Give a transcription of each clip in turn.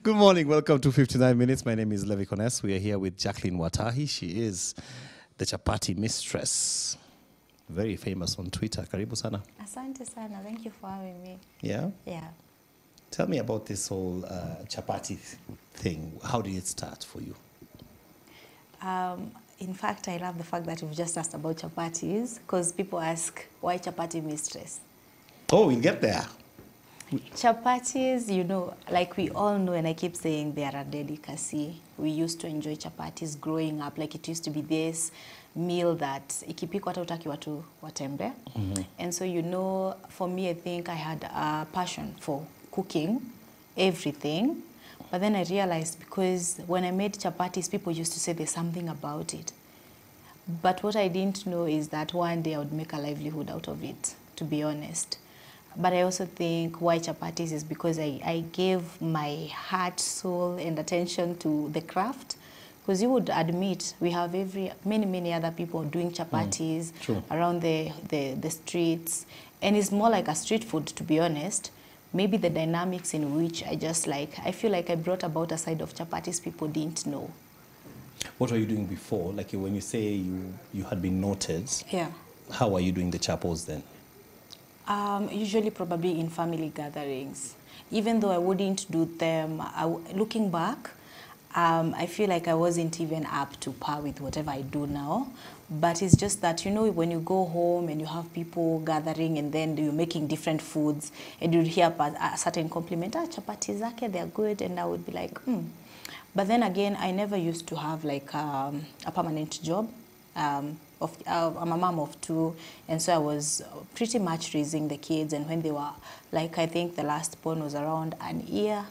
Good morning. Welcome to 59 Minutes. My name is Levi Kones. We are here with Jacqueline Watahi. She is the Chapati Mistress. Very famous on Twitter. Karibu sana. Asante sana. Thank you for having me. Yeah? Yeah. Tell me about this whole chapati thing. How did it start for you? In fact, I love the fact that you've just asked about chapatis because people ask, why chapati mistress? Oh, we'll get there. Chapatis, you know, like we all know, and I keep saying they are a delicacy. We used to enjoy chapatis growing up. Like it used to be this meal that ikipikwa hata utaki watu watembe. And so, you know, for me, I think I had a passion for cooking everything. But then I realized because when I made chapatis, people used to say there's something about it. But what I didn't know is that one day I would make a livelihood out of it, to be honest. But I also think why chapatis is because I gave my heart, soul, and attention to the craft. Because you would admit we have many other people doing chapatis around the streets. And it's more like a street food, to be honest. Maybe the dynamics in which I feel like I brought about a side of chapatis people didn't know. What were you doing before? Like when you say you had been noted, yeah. How were you doing the chapos then? Usually probably in family gatherings. Even though I wouldn't do them, looking back, I feel like I wasn't even up to par with whatever I do now. But it's just that, you know, when you go home and you have people gathering and then you're making different foods and you hear a certain compliment, chapati zake, they're good, and I would be like, But then again, I never used to have like a permanent job. I'm a mom of two, and so I was pretty much raising the kids. And when they were, like, I think the last born was around an year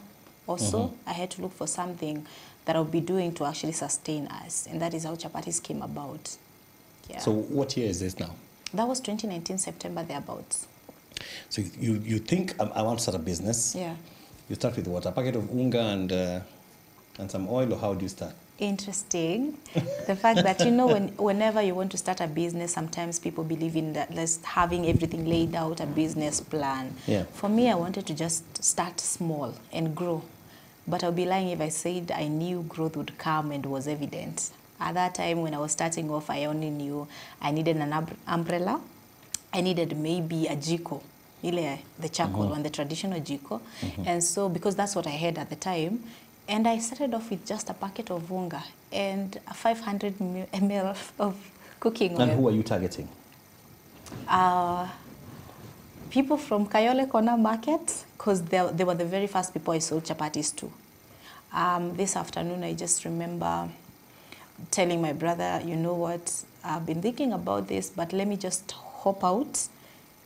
or so, I had to look for something that I would be doing to actually sustain us. And that is how chapatis came about. Yeah. So what year is this now? That was 2019, September, thereabouts. So you think, I want to start a business. Yeah. You start with what? A packet of unga and some oil, or how do you start? Interesting. The fact that, you know, whenever you want to start a business, sometimes people believe in that, just having everything laid out, a business plan. Yeah. For me, I wanted to just start small and grow. But I'll be lying if I said I knew growth would come and was evident. At that time, when I was starting off, I only knew I needed an umbrella. I needed maybe a jiko, the charcoal one, the traditional jiko. And so, because that's what I had at the time, and I started off with just a packet of unga and 500 ml of cooking oil. And who are you targeting? People from Kayole Corner Market, because they were the very first people I sold chapatis to. This afternoon, I just remember telling my brother, you know what, I've been thinking about this, but let me just hop out,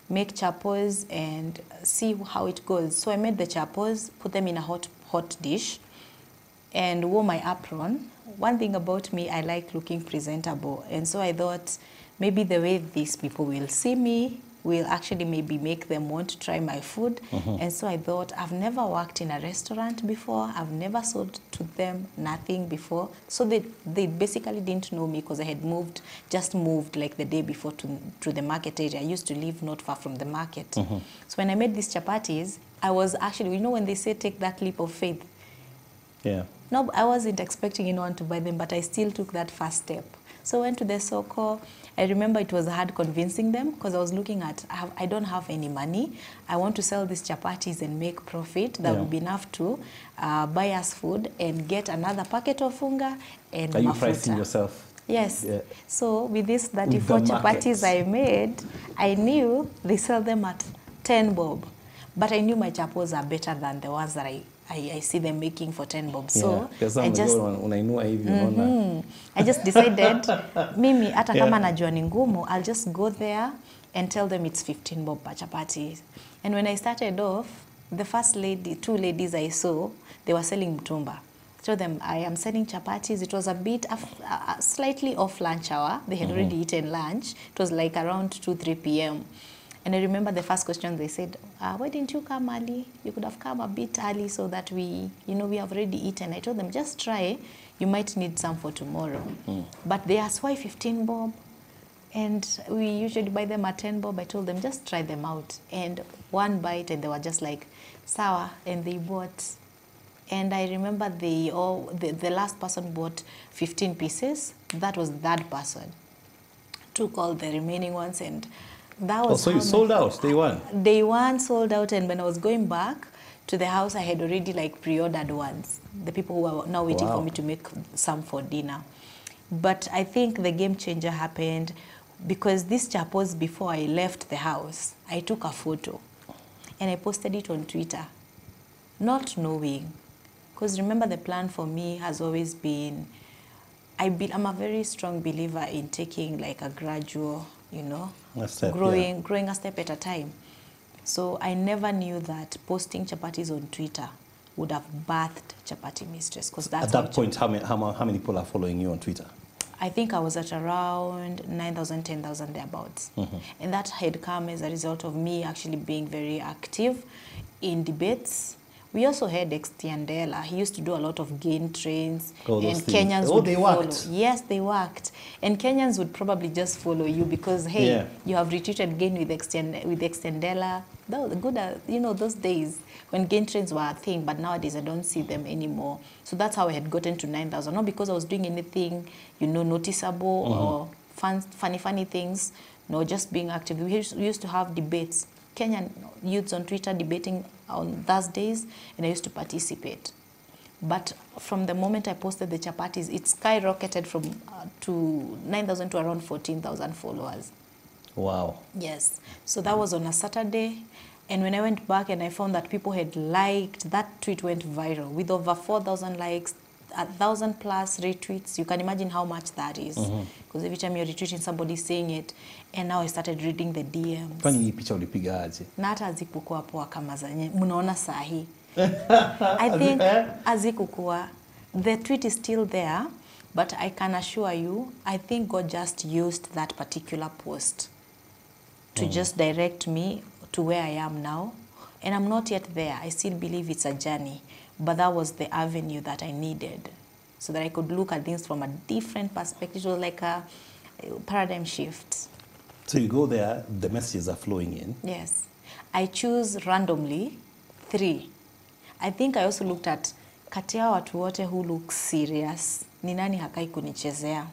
make chapos, and see how it goes. So I made the chapos, put them in a hot dish, and wore my apron. One thing about me, I like looking presentable. And so I thought maybe the way these people will see me will actually maybe make them want to try my food. And so I thought, I've never worked in a restaurant before. I've never sold to them, nothing before. So they basically didn't know me because I had just moved like the day before to the market area. I used to live not far from the market. So when I made these chapatis, I was actually, you know, when they say take that leap of faith, yeah. No, I wasn't expecting anyone to buy them, but I still took that first step. So I went to the soko. I remember it was hard convincing them because I was looking at, I don't have any money. I want to sell these chapatis and make profit. That would be enough to buy us food and get another packet of unga and Are you mafuta. pricing yourself? Yes. Yeah. So with these 34 chapatis I made, I knew they sell them at 10 bob. But I knew my chapos are better than the ones that I see them making for 10 bob. So I just decided, mimi hata kama najua ni ngumu, I'll just go there and tell them it's 15 bob per chapati. And when I started off, the first two ladies I saw, they were selling mtumba. I told them, I am selling chapatis. It was a bit, slightly off lunch hour. They had already eaten lunch. It was like around 2-3 p.m. And I remember the first question they said, why didn't you come early? You could have come a bit early so that we have already eaten. I told them, just try. You might need some for tomorrow. But they asked, why 15 bob? And we usually buy them at 10 bob. I told them, just try them out. And one bite, and they were just like, sour, and they bought. And I remember the last person bought 15 pieces. That was that person. Took all the remaining ones, and that was so you sold out day one? Day one sold out, and when I was going back to the house, I had already like pre-ordered ones. The people who are now waiting for me to make some for dinner. But I think the game changer happened because these chapos, before I left the house, I took a photo and I posted it on Twitter, not knowing. Because remember, the plan for me has always been, I'm a very strong believer in taking like a gradual, you know, growing a step at a time. So I never knew that posting chapatis on Twitter would have birthed Chapati Mistress. Because at that point, how many people are following you on Twitter? I think I was at around 9,000, 10,000 thereabouts. And that had come as a result of me actually being very active in debates. We also had Extiandela. He used to do a lot of gain trains, and Kenyans would follow. Worked. Yes, they worked. And Kenyans would probably just follow you because, hey, you have retweeted gain with Extiandela. Good, you know, those days when gain trains were a thing, but nowadays I don't see them anymore. So that's how I had gotten to 9,000. Not because I was doing anything, you know, noticeable or funny things. No, just being active. We used to have debates. Kenyan youths on Twitter debating on Thursdays, and I used to participate. But from the moment I posted the chapatis, it skyrocketed from to 9,000 to around 14,000 followers. Wow. Yes. So that was on a Saturday. And when I went back and I found that people had liked, that tweet went viral with over 4,000 likes, 1,000 plus retweets. You can imagine how much that is. Because every time you're retweeting, somebody's saying it. And now I started reading the DMs. Kwani hii picha ulipiga aje? Na hata hazikuwa poa kama zenye mnaona sahi. I think hazikuwa. The tweet is still there, but I can assure you, I think God just used that particular post to just direct me to where I am now. And I'm not yet there. I still believe it's a journey. But that was the avenue that I needed so that I could look at things from a different perspective. It was like a paradigm shift. So you go there, the messages are flowing in. Yes. I choose randomly 3. I think I also looked at kati ya watu wote who look serious, ni nani hakai kunichezea.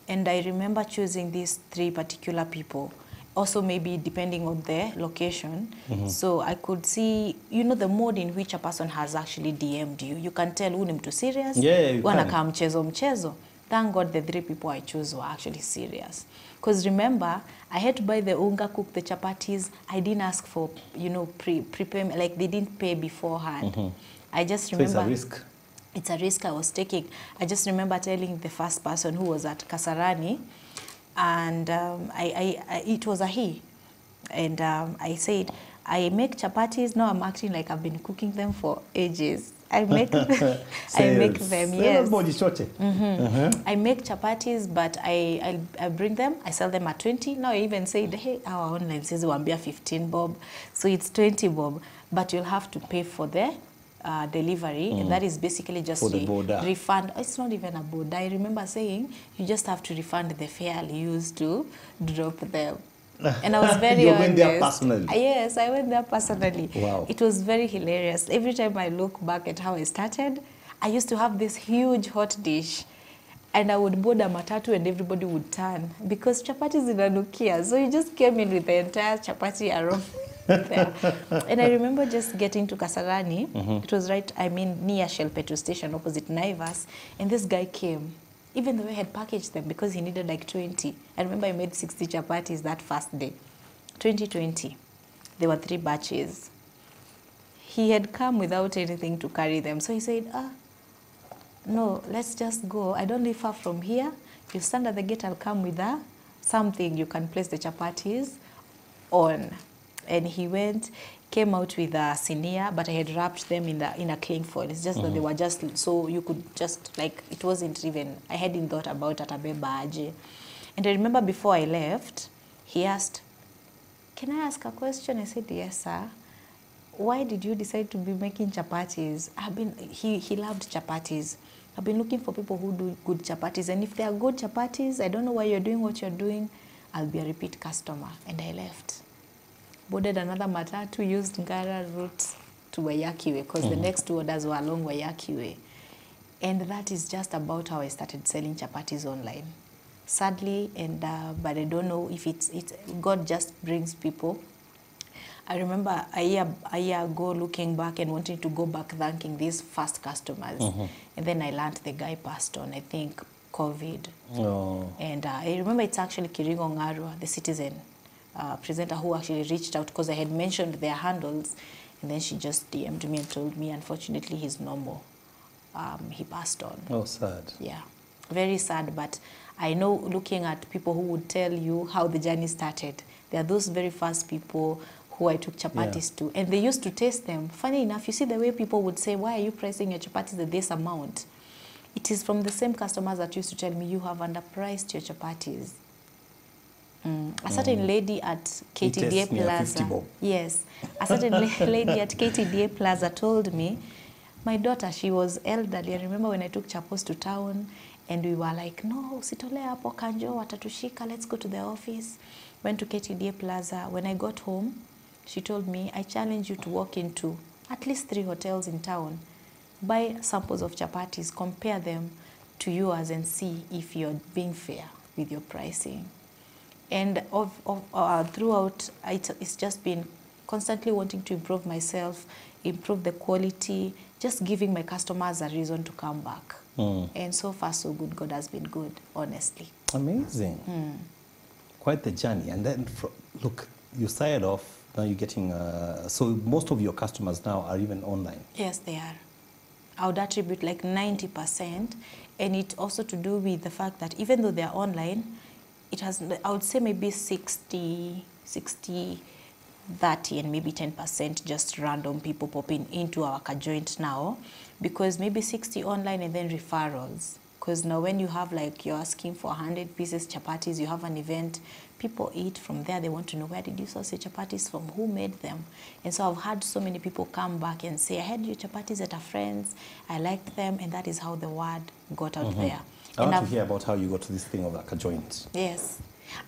And I remember choosing these 3 particular people. Also maybe depending on the location. So I could see, you know, the mode in which a person has actually DM'd you. You can tell who ni mtu serious, wanakaa mchezo. Thank God the 3 people I chose were actually serious. Because remember, I had to buy the unga, cook the chapatis. I didn't ask for, you know, prepayment, like they didn't pay beforehand. I just remember. So it's a risk. It's a risk I was taking. I just remember telling the first person who was at Kasarani, and it was a he. And I said, I make chapatis. Now I'm acting like I've been cooking them for ages. I make them, yes. I make chapatis, but I bring them, I sell them at 20. Now I even said, hey, our online says wambia 15 bob, so it's 20 bob, but you'll have to pay for the delivery, and that is basically just a refund. It's not even a boda. I remember saying, you just have to refund the fare you used to drop them. And I was very You went there personally? Yes, I went there personally. Wow. It was very hilarious. Every time I look back at how I started, I used to have this huge hot dish, and I would board a matatu and everybody would turn because chapati is inanukia. So you just came in with the entire chapati around there. And I remember just getting to Kasarani. It was right, I mean, near Shell petrol station opposite Naivas. And this guy came, even though I had packaged them because he needed like 20. I remember I made 60 chapatis that first day. 2020. There were 3 batches. He had come without anything to carry them. So he said, no, let's just go. I don't live far from here. You stand at the gate, I'll come with something you can place the chapatis on. And he went, came out with a sinia, but I had wrapped them in a cling foil. It's just that they were just, so you could just, like, it wasn't even, I hadn't thought about atabeba aje. And I remember before I left, he asked, can I ask a question? I said, yes, sir. Why did you decide to be making chapatis? He loved chapatis. I've been looking for people who do good chapatis. And if they are good chapatis, I don't know why you're doing what you're doing. I'll be a repeat customer. And I left. Boarded another matatu, used Ngara route to Wayakiwe because the next 2 orders were along Wayakiwe. And that is just about how I started selling chapatis online. Sadly, but I don't know if it's God just brings people. I remember a year ago looking back and wanting to go back thanking these first customers. And then I learned the guy passed on, I think, COVID. Oh. And I remember it's actually Kiringo Ngarwa, the Citizen presenter, who actually reached out because I had mentioned their handles. And then she just DM'd me and told me, unfortunately, he's no more. He passed on. Oh, sad. Yeah, very sad. But I know, looking at people who would tell you how the journey started, there are those very first people who I took chapatis to, and they used to taste them. Funny enough, you see the way people would say, why are you pricing your chapatis at this amount? It is from the same customers that used to tell me, you have underpriced your chapatis. A certain lady at KTDA Plaza, yes, a certain lady at KTDA Plaza told me, my daughter, she was elderly. I remember when I took chapos to town, and we were like, no, usitole hapo kanjo, watatushika, let's go to the office. Went to KTDA Plaza. When I got home, she told me, I challenge you to walk into at least 3 hotels in town, buy samples of chapatis, compare them to yours and see if you're being fair with your pricing. And throughout, it's just been constantly wanting to improve myself, improve the quality, just giving my customers a reason to come back. And so far, so good. God has been good, honestly. Amazing. Quite the journey. And then, look, you started off, now you're getting, so most of your customers now are even online. Yes, they are. I would attribute like 90%. And it also to do with the fact that even though they're online, it has, I would say maybe 60, 30, and maybe 10% just random people popping into our joint now, because maybe 60 online and then referrals. Because now when you have like, you're asking for 100 pieces chapatis, you have an event, people eat from there, they want to know, where did you source your chapatis from, who made them? And so I've had so many people come back and say, I had your chapatis at a friend's, I liked them, and that is how the word got out there. I want to hear about how you got to this thing of like a joint. Yes,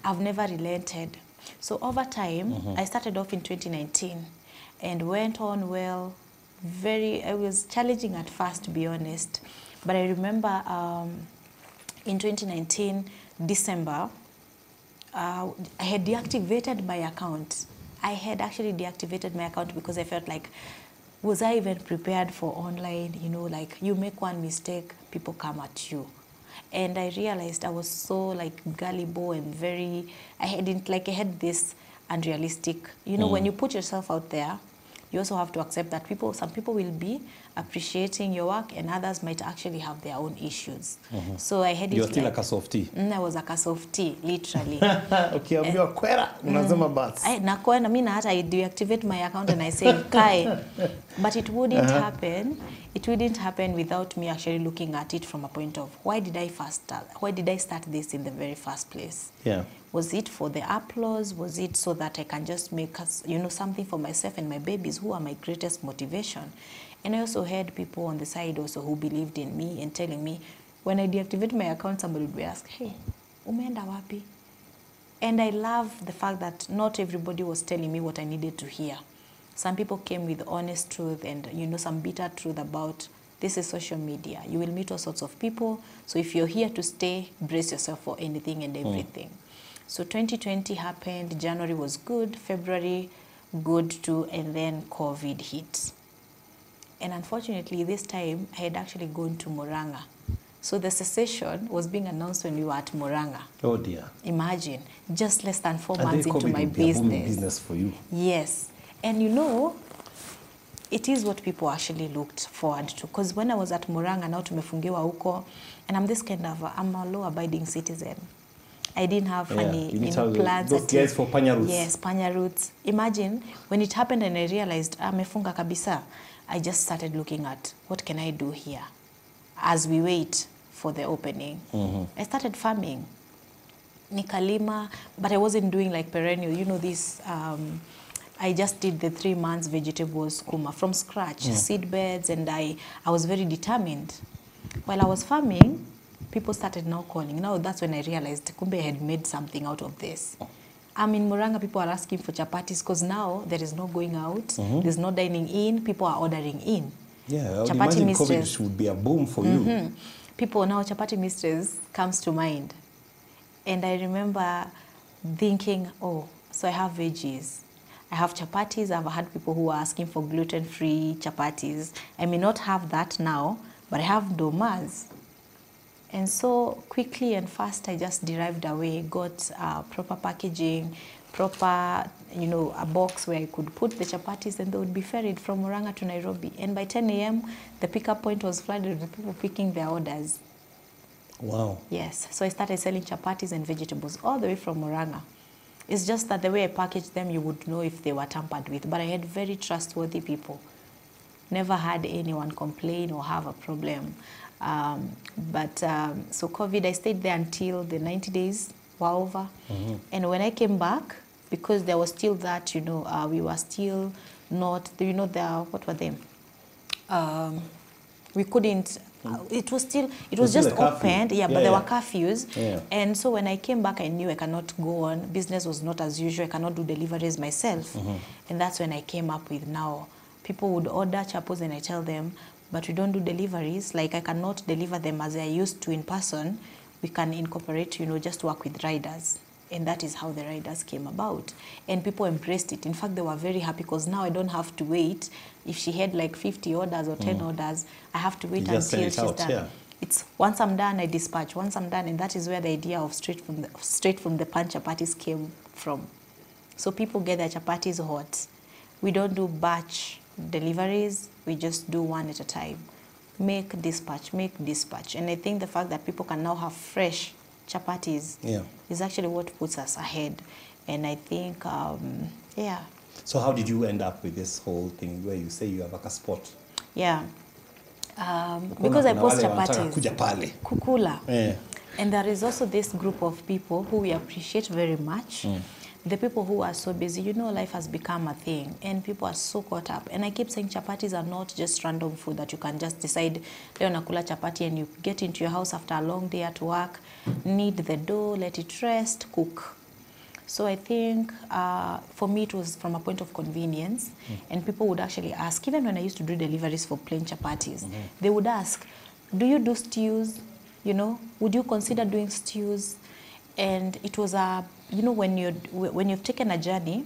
I've never relented. So over time, I started off in 2019 and went on well. I was challenging at first, to be honest. But I remember in 2019, December, I had deactivated my account. I had actually deactivated my account because I felt like, was I even prepared for online? You know, like you make one mistake, people come at you. And I realized I was so like gullible and I had this unrealistic, you know, when you put yourself out there, you also have to accept that some people will be appreciating your work and others might actually have their own issues. So I had You're still like a softie. I was like a softie, literally. Okay, I'm your quera. Unasema bats. I deactivate my account and I say, Kai. But it wouldn't happen. It wouldn't happen without me actually looking at it from a point of, why did I start this in the very first place? Yeah. Was it for the applause? Was it so that I can just make something for myself and my babies, who are my greatest motivation? And I also had people on the side also who believed in me and telling me, when I deactivate my account, somebody would be asked, hey, umeenda wapi? And I love the fact that not everybody was telling me what I needed to hear. Some people came with honest truth and, some bitter truth about, this is social media. You will meet all sorts of people. So if you're here to stay, brace yourself for anything and everything. So 2020 happened, January was good, February good too, and then COVID hit. And unfortunately, this time, I had actually gone to Murang'a. So the cessation was being announced when we were at Murang'a. Oh dear. Imagine, just less than 4 months into my business. Business for you. Yes. And it is what people actually looked forward to. Because when I was at Murang'a, now tumefungiwa huko, and I'm this kind of, I'm a law-abiding citizen. I didn't have funny plans. Those guys for panya roots. Yes, panya roots. Imagine, when it happened and I realized, amefunga kabisa, I just started looking at, what can I do here? As we wait for the opening. I started farming. Nikalima, but I wasn't doing like perennial. This, I just did the 3 months vegetables kuma from scratch, seed beds, and I was very determined. While I was farming, people started now calling. Now that's when I realized kumbe I had made something out of this. I'm in Muranga, people are asking for chapatis because now there is no going out, there's no dining in, people are ordering in. Yeah, I would Chapati imagine mistress. COVID would be a boom for you. People now, chapati mistress comes to mind. And I remember thinking, oh, so I have veggies. I have chapatis. I've had people who are asking for gluten-free chapatis. I may not have that now, but I have domas. And so quickly and fast, I just derived away, got proper packaging, proper, you know, a box where I could put the chapatis and they would be ferried from Muranga to Nairobi. And by 10 a.m., the pickup point was flooded with people picking their orders. Wow. Yes, so I started selling chapatis and vegetables all the way from Muranga. It's just that the way I packaged them, you would know if they were tampered with. But I had very trustworthy people. Never had anyone complain or have a problem. So COVID, I stayed there until the 90 days were over. And when I came back, because there was still that, you know, we were still not, you know, what were they? We couldn't, it was just opened, but there were curfews. Yeah. And so when I came back, I knew I cannot go on. Business was not as usual. I cannot do deliveries myself. And that's when I came up with now. People would order chapos and I tell them, but we don't do deliveries. Like I cannot deliver them as I used to in person. We can incorporate, you know, just work with riders. And that is how the riders came about. And people embraced it. In fact, they were very happy because now I don't have to wait. If she had like 50 orders or 10 orders, I have to wait until she's done. Yeah. It's once I'm done, I dispatch. Once I'm done, and that is where the idea of straight from the pan chapatis came from. So people get their chapatis hot. We don't do batch deliveries. We just do one at a time. Make, dispatch. And I think the fact that people can now have fresh chapatis is actually what puts us ahead. And I think, yeah. So how did you end up with this whole thing where you say you have like a spot? Yeah. Because I post chapatis. Kukula. Yeah. And there is also this group of people who we appreciate very much. The people who are so busy, you know, life has become a thing and people are so caught up. And I keep saying chapatis are not just random food that you can just decide, leo nakula chapati, and you get into your house after a long day at work, knead the dough, let it rest, cook. So I think for me it was from a point of convenience, and people would actually ask, even when I used to do deliveries for plain chapatis, they would ask, do you do stews? You know, would you consider doing stews? And it was you know, when you've taken a journey,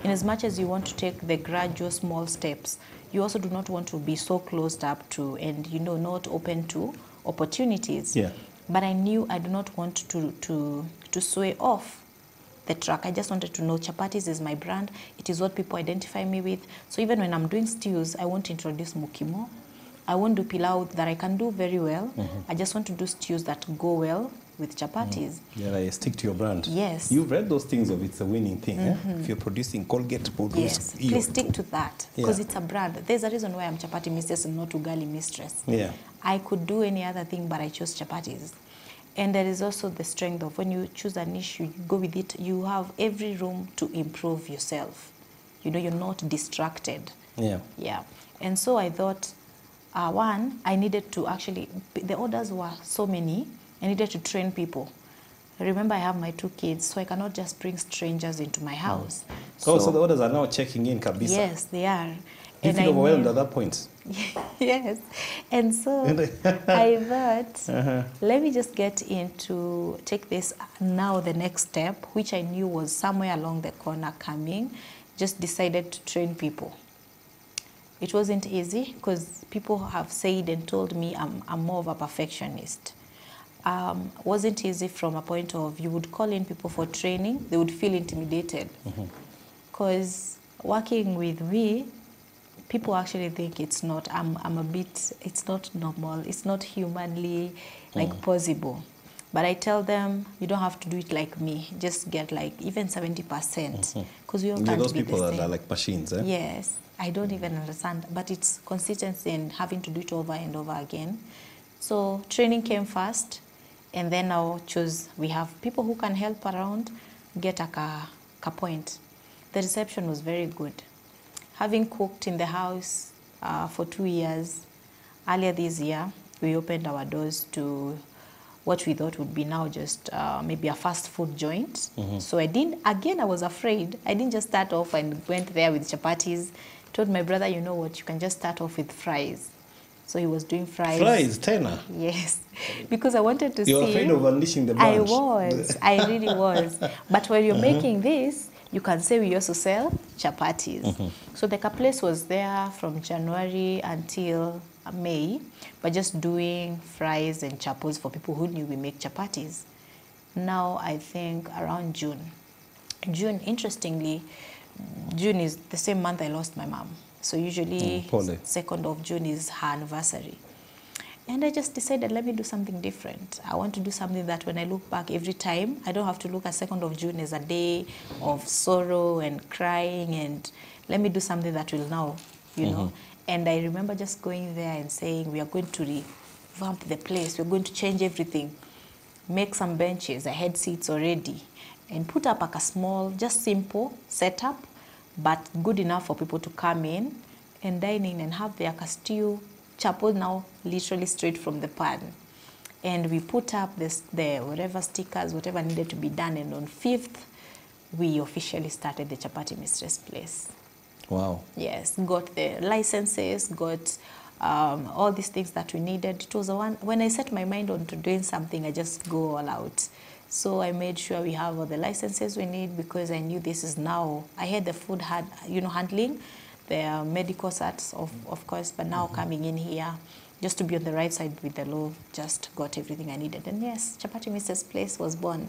in as much as you want to take the gradual small steps, you also do not want to be so closed up to and, you know, not open to opportunities. Yeah. But I knew I do not want to sway off the track. I just wanted to know chapatis is my brand. It is what people identify me with. So even when I'm doing stews, I won't introduce mukimo. I won't do pilau that I can do very well. I just want to do stews that go well with chapatis. Yeah, like stick to your brand. Yes. You've read those things of it's a winning thing. If you're producing Colgate, yes, please stick to that because it's a brand. There's a reason why I'm chapati mistress and not ugali mistress. Yeah. I could do any other thing, but I chose chapatis. And there is also the strength of when you choose a niche, you go with it, you have every room to improve yourself. You know, you're not distracted. Yeah. Yeah. And so I thought, one, I needed to actually, the orders were so many, I needed to train people. Remember, I have my 2 kids, so I cannot just bring strangers into my house. So the orders are now checking in, kabisa. Yes, they are. You feel overwhelmed at that point? Yes. And so I thought, let me just get into, take this now the next step, which I knew was somewhere along the corner coming, just decided to train people. It wasn't easy because people have said and told me I'm more of a perfectionist. Wasn't easy from a point of you would call in people for training, they would feel intimidated. Because working with me, people actually think it's not, I'm a bit, it's not normal, it's not humanly like possible. But I tell them, you don't have to do it like me, just get like even 70%. Because we all can't those be people the same. are like machines, eh? Yes, I don't even understand, but it's consistency and having to do it over and over again. So training came first, and then I'll choose, we have people who can help around, get a point. The reception was very good. Having cooked in the house for 2 years, earlier this year, we opened our doors to what we thought would be now just maybe a fast food joint. Mm-hmm. So I didn't, again, I was afraid. I didn't just start off and went there with chapatis. Told my brother, you know what, you can just start off with fries. So he was doing fries. Fries, tenor. Yes, because I wanted to see. You're afraid of unleashing the bunch. I really was. But when you're making this, you can say we also sell chapatis. So the place was there from January until May, but just doing fries and chapos for people who knew we make chapatis. Now I think around June. June, interestingly, June is the same month I lost my mom. So usually 2nd of June is her anniversary. And I just decided, let me do something different. I want to do something that when I look back every time, I don't have to look at 2nd of June as a day of sorrow and crying, and let me do something that will now, you know. And I remember just going there and saying, we are going to revamp the place. We're going to change everything. Make some benches. I had seats already. And put up like a small, just simple setup, but good enough for people to come in and dine in and have their stew, chapo now literally straight from the pan. And we put up the whatever stickers, whatever needed to be done. And on 5th, we officially started the Chapati Mistress place. Wow. Yes, got the licenses, got all these things that we needed. It was when I set my mind on to doing something, I just go all out. So I made sure we have all the licenses we need, because I knew this is now, I had the food handling, the medical certs of course, but now coming in here, just to be on the right side with the law, just got everything I needed. And yes, Chapati Mistress Place was born.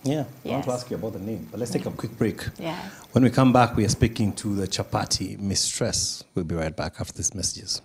Yeah, yes. I want to ask you about the name, but let's take a quick break. Yes. When we come back, we are speaking to the Chapati Mistress. We'll be right back after these messages.